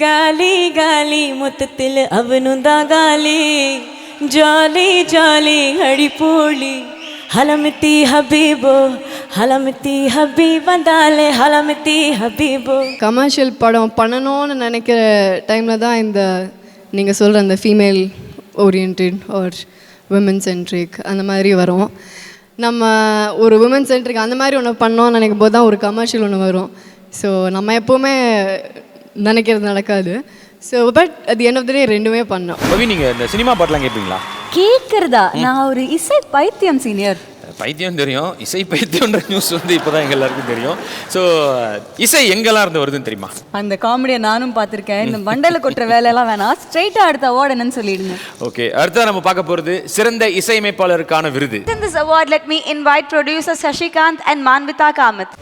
गाली गाली मुत्तिल अवनुंदा गाली जाली जाली हड़ी पोली हलमती हबीबो हलमती हबीब வந்தாலே हलमती हबीबो. கமர்ஷியல் படம் பண்ணணும்னு நினைக்கிற டைமில் தான் இந்த நீங்கள் சொல்கிற அந்த female oriented or women centric அந்த மாதிரி வரும். நம்ம ஒரு விமன் சென்ட்ரிக் அந்த மாதிரி ஒன்று பண்ணோன்னு நினைக்கும் போது தான் ஒரு கமர்ஷியல் ஒன்று வரும். ஸோ நம்ம எப்போவுமே நினைக்கிறது நடக்காது. So but at the end of the day ரெண்டுமே பண்ணோம். ரவி, நீங்கள் இந்த சினிமா பாட்டெலாம் கேட்பீங்களா? கேட்குறதா? நான் ஒரு இசை பைத்தியம் சீனியர். பைத்தியம் தெரியும், இசை பைத்தியம்ன்ற நியூஸ் வந்து இப்போ தான் எங்கள் எல்லாருக்கும் தெரியும். ஸோ இசை எங்கெல்லாம் இருந்து வருதுன்னு தெரியுமா? அந்த காமெடியை நானும் பார்த்துருக்கேன். இந்த மண்டல கொட்டுற வேலையெல்லாம் வேணாம், ஸ்ட்ரெயிட்டாக அடுத்த அவார்டு என்னன்னு சொல்லிடுங்க. ஓகே, அடுத்ததான் நம்ம பார்க்க போகிறது சிறந்த இசையமைப்பாளருக்கான விருது. In this award, let me invite producer Sashikant and Manvita Kamath.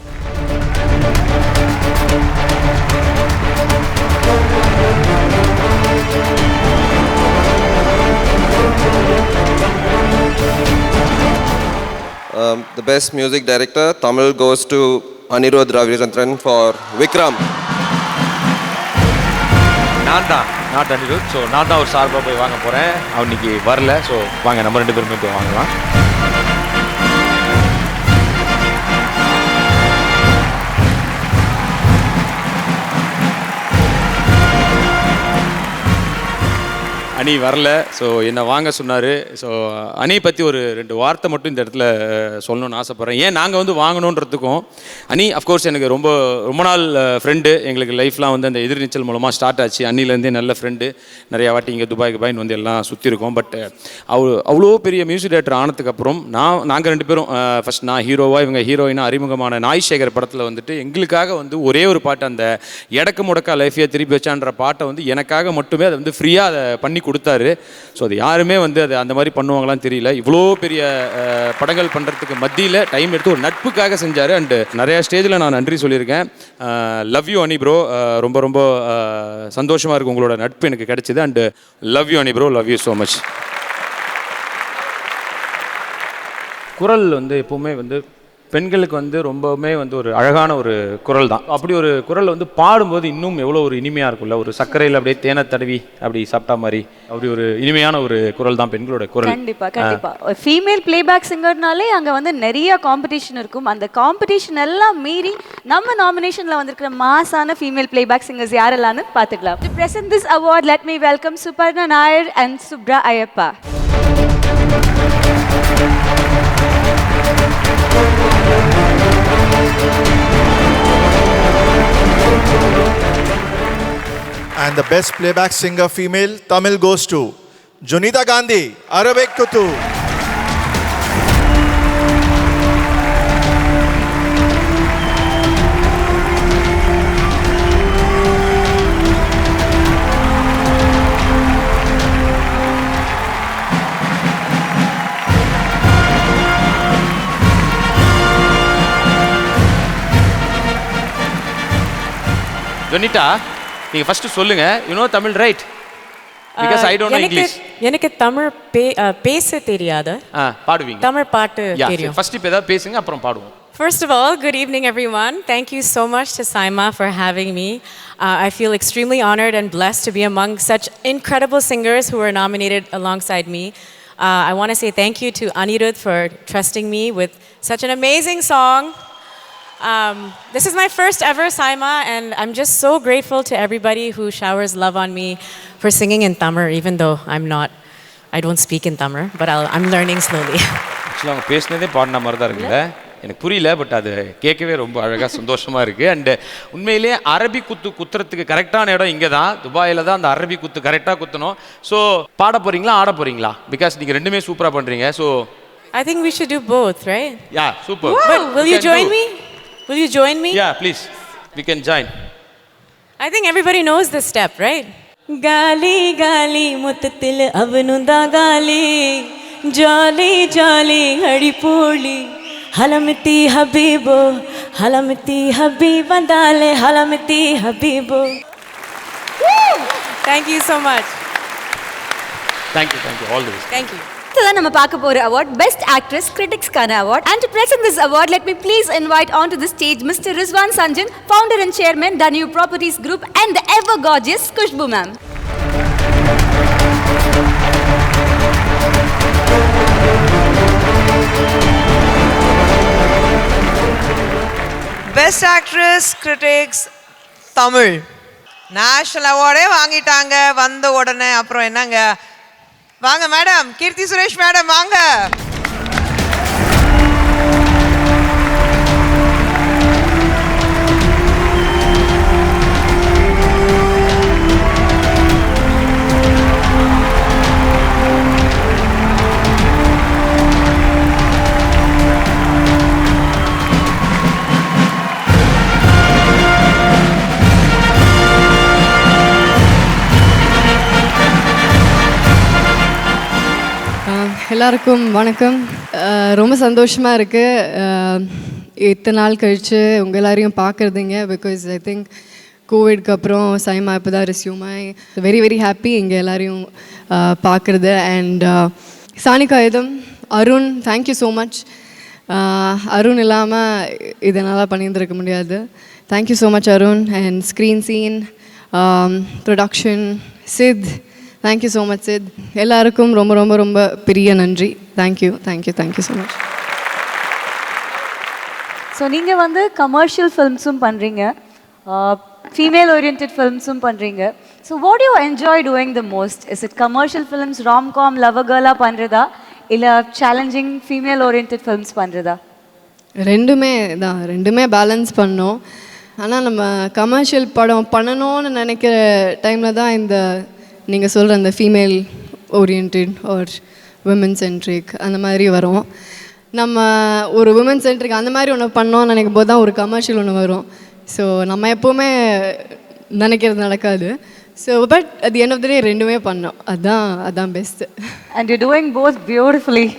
The best music director, Tamil goes to Anirudh Ravichandran for Vikram. நான் தான் நாட் அனிருத். ஸோ நான் தான் ஒரு சார்பாக போய் வாங்க போகிறேன். அவன் இன்னைக்கு வரல. ஸோ வாங்க நம்ம ரெண்டு பேருமே போய் வாங்கலாம். அனி வரல. ஸோ என்னை வாங்க சொன்னார். ஸோ அணியை பற்றி ஒரு 2 வார்த்தை மட்டும் இந்த இடத்துல சொல்லணும்னு ஆசைப்பட்றேன். ஏன் நாங்கள் வந்து வாங்கணுன்றதுக்கும், அனி அஃப்கோர்ஸ் எனக்கு ரொம்ப ரொம்ப நாள் ஃப்ரெண்டு. எங்களுக்கு லைஃப்லாம் வந்து அந்த எதிர்நீச்சல் மூலமாக ஸ்டார்ட் ஆச்சு. அன்னிலேருந்தே நல்ல ஃப்ரெண்டு. நிறையா வாட்டி இங்கே துபாய்க்கு வந்து எல்லாம் சுற்றிருக்கோம். பட் அவ்வளோ பெரிய மியூசிக் டைரக்டர் ஆனதுக்கப்புறம் நாங்கள் 2 பேரும் ஃபஸ்ட் நான் ஹீரோவாக, இவங்க ஹீரோயினாக அறிமுகமான நாய் சேகர் படத்தில் வந்துட்டு எங்களுக்காக வந்து ஒரே ஒரு பாட்டு, அந்த எடக்கு முடக்கா லைஃபையை திருப்பி வச்சான்ற பாட்டை வந்து எனக்காக மட்டுமே அதை வந்து ஃப்ரீயாக அதை பண்ணி கொடுத்தாரு. ஸோ அது யாருமே வந்து அது அந்த மாதிரி பண்ணுவாங்களான்னு தெரியல. இவ்வளோ பெரிய படங்கள் பண்ணுறதுக்கு மத்தியில் டைம் எடுத்து ஒரு நட்புக்காக செஞ்சார். அண்டு நிறையா ஸ்டேஜில் நான் நன்றி சொல்லியிருக்கேன். லவ் யூ அனி ப்ரோ. ரொம்ப ரொம்ப சந்தோஷமாக இருக்குது உங்களோட நட்பு எனக்கு கிடைச்சிது. அண்டு லவ் யூ அனி bro, love you so much. குரல் வந்து எப்போவுமே வந்து பெண்களுக்கு வந்து ரொம்பவுமே வந்து ஒரு அழகான ஒரு குரல் தான். அப்படி ஒரு குரல் வந்து பாடும்போது இன்னும் எவ்வளோ ஒரு இனிமையாக இருக்கும்ல. ஒரு சர்க்கரையில் அப்படியே தேனை தடவி அப்படி சாப்பிட்டா மாதிரி அப்படி ஒரு இனிமையான ஒரு குரல் தான் பெண்களோட குரல். கண்டிப்பாக ஃபீமேல் பிளேபேக் சிங்கர்னாலே அங்கே வந்து நிறைய காம்படிஷன் இருக்கும். அந்த காம்படிஷன் எல்லாம் மீறி நம்ம நாமினேஷனில் வந்திருக்கிற மாசான ஃபீமேல் பிளேபேக் சிங்கர்ஸ் யாரெல்லாம்னு பார்த்துக்கலாம். To present this award, let me welcome Suparna Nair and Subra Ayappa. And the best playback singer female, Tamil goes to Junita Gandhi, Arabic Kutu. ஜொனிட்டா, நீங்கள் ஃபஸ்ட்டு சொல்லுங்கள். You know Tamil right? Because I don't know English. எனக்கு தமிழ் பேச தெரியாது. பாடுவீங்க? தமிழ் பாட்டு தெரியும். First இப்போ ஏதாவது பேசுங்க, அப்புறம் பாடுவோம். First of all, good evening everyone. Thank you so much to Saima for having me. I feel extremely honored and blessed to be among such incredible singers who were nominated alongside me. I want to say thank you to Anirudh for trusting me with such an amazing song. This is my first ever Saima, and I'm just so grateful to everybody who showers love on me for singing in Tamil, even though I don't speak in Tamil, but I'm learning slowly. ஆக்சுவலாக அவங்க பேசினதே பாடின மாதிரி தான் இருக்குல்ல. எனக்கு புரியல, but அது கேட்கவே ரொம்ப அழகாக சந்தோஷமாக இருக்குது. அண்டு உண்மையிலேயே அரபி குத்துறதுக்கு கரெக்டான இடம் இங்கே தான், துபாயில் தான் அந்த அரபி குத்து கரெக்டாக குத்தணும். ஸோ பாட போகிறீங்களா, ஆட போகிறீங்களா? பிகாஸ் நீங்கள் ரெண்டுமே சூப்பராக பண்ணுறீங்க. So I think we should do both, right? Yeah, super. But will you join me? Will you join me? Yeah, please. We can join. I think everybody knows this step, right? गाली गाली मुत्तिल अवनुंदा गाली जाली जाली हड़ी पोली हलमती हबीबो हलमती हबीब वंदाले हलमती हबीबो. Thank you so much. Thank you. All the best. Thank you. அடுத்ததான் நம்ம பார்க்க போற award best actress கிரிட்டிக்ஸ்க்கான award. And to present this award, let me please invite onto the stage Mr. Rizwan Sanjan, founder and chairman Danu Properties Group and the ever gorgeous Kushbu ma'am. Best actress critics Tamil national அவார்டே வாங்கிட்டாங்க வந்த உடனே. அப்புறம் என்னங்க, வாங்க madam, Keerthy Suresh madam வாங்க. எல்லாருக்கும் வணக்கம். ரொம்ப சந்தோஷமாக இருக்குது இத்தனை நாள் கழித்து உங்கள் எல்லாரையும் பார்க்குறதுங்க. பிகாஸ் ஐ திங்க் கோவிட்க்கு அப்புறம் சைமா இப்போ தான் ரெஸ்யூம் ஆகி வெரி வெரி ஹாப்பி இங்கே எல்லாரையும் பார்க்குறது. And Saanikaayidham Arun, thank you so much. Arun இல்லாமல் இதை நல்லா பண்ணியிருந்திருக்க முடியாது. Thank you so much Arun. And screen scene, production, Sid, thank you so much Sid. எல்லாருக்கும் ரொம்ப ரொம்ப ரொம்ப பெரிய நன்றி. Thank you thank you thank you so much. So நீங்கள் வந்து கமர்ஷியல் ஃபில்ம்ஸும் பண்ணுறீங்க, ஃபீமேல் ஓரியன்ட் ஃபில்ம்ஸும் பண்ணுறீங்க. So what you enjoy doing the most? Is it commercial films, romcom, lover கேர்லாக பண்ணுறதா, இல்லை சேலஞ்சிங் ஃபீமேல் ஓரியன்ட் ஃபில்ம்ஸ் பண்ணுறதா? ரெண்டுமே தான், ரெண்டுமே பேலன்ஸ் பண்ணோம். ஆனால் நம்ம கமர்ஷியல் படம் பண்ணணும்னு நினைக்கிற டைமில் தான் இந்த நீங்கள் சொல்கிற அந்த female orient or women centric அந்த மாதிரி வரும். நம்ம ஒரு விமன் சென்ட்ரிக் அந்த மாதிரி ஒன்று பண்ணோம்னு நினைக்கும் போது தான் ஒரு கமர்ஷியல் ஒன்று வரும். ஸோ நம்ம எப்போவுமே நினைக்கிறது நடக்காது. So but at the end of the day ரெண்டுமே பண்ணோம். அதுதான் best. And you doing both beautifully.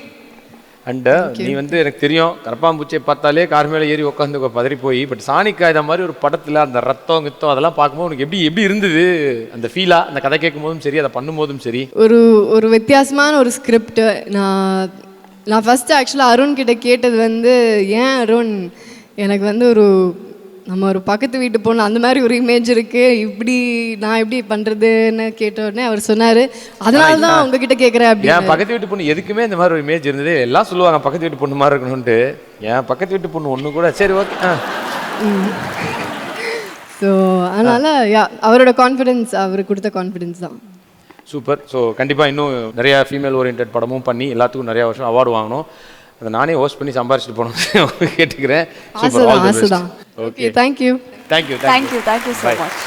And நீ வந்து எனக்கு தெரியும், கரப்பாம்பூச்சியை பார்த்தாலே கார் மேலே ஏறி உட்காந்து பதறி போய், பட் சாணிக்கா இதை மாதிரி ஒரு படத்தில் அந்த ரத்தம் கித்தம் அதெல்லாம் பார்க்கும்போது உனக்கு எப்படி இருந்தது அந்த ஃபீலாக? அந்த கதை கேட்கும் போதும் சரி, அதை பண்ணும்போதும் சரி, ஒரு வித்தியாசமான ஒரு ஸ்கிரிப்ட். நான் ஃபஸ்ட்டு ஆக்சுவலாக அருண் கிட்ட கேட்டது வந்து, ஏன் அருண் எனக்கு வந்து நம்ம ஒரு பக்கத்து வீட்டு பொண்ணு அந்த மாதிரி ஒரு இமேஜ் இருக்குது, இப்படி நான் எப்படி பண்ணுறதுன்னு கேட்ட உடனே அவர் சொன்னார், அதனால தான் உங்ககிட்ட கேட்குறேன் அப்படின்னு. என் பக்கத்து வீட்டு பொண்ணு எதுக்குமே இந்த மாதிரி ஒரு இமேஜ் இருந்தது. எல்லாம் சொல்லுவாங்க பக்கத்து வீட்டு பொண்ணு மாதிரி இருக்கணும்ன்ட்டு. என் பக்கத்து வீட்டு பொண்ணு ஒன்று கூட சரி ஓகே. ஸோ அதனால் அவரோட கான்ஃபிடென்ஸ், அவர் கொடுத்த கான்ஃபிடென்ஸ் தான். சூப்பர். ஸோ கண்டிப்பாக இன்னும் நிறையா ஃபீமேல் ஓரியன்ட் படமும் பண்ணி எல்லாத்துக்கும் நிறையா வருஷம் அவார்டு வாங்கணும். அதை நானே ஹோஸ்ட் பண்ணி சம்பாரிச்சிட்டு போகணும் கேட்டுக்கிறேன். ஆசை தான். Okay, thank you thank you thank you so much.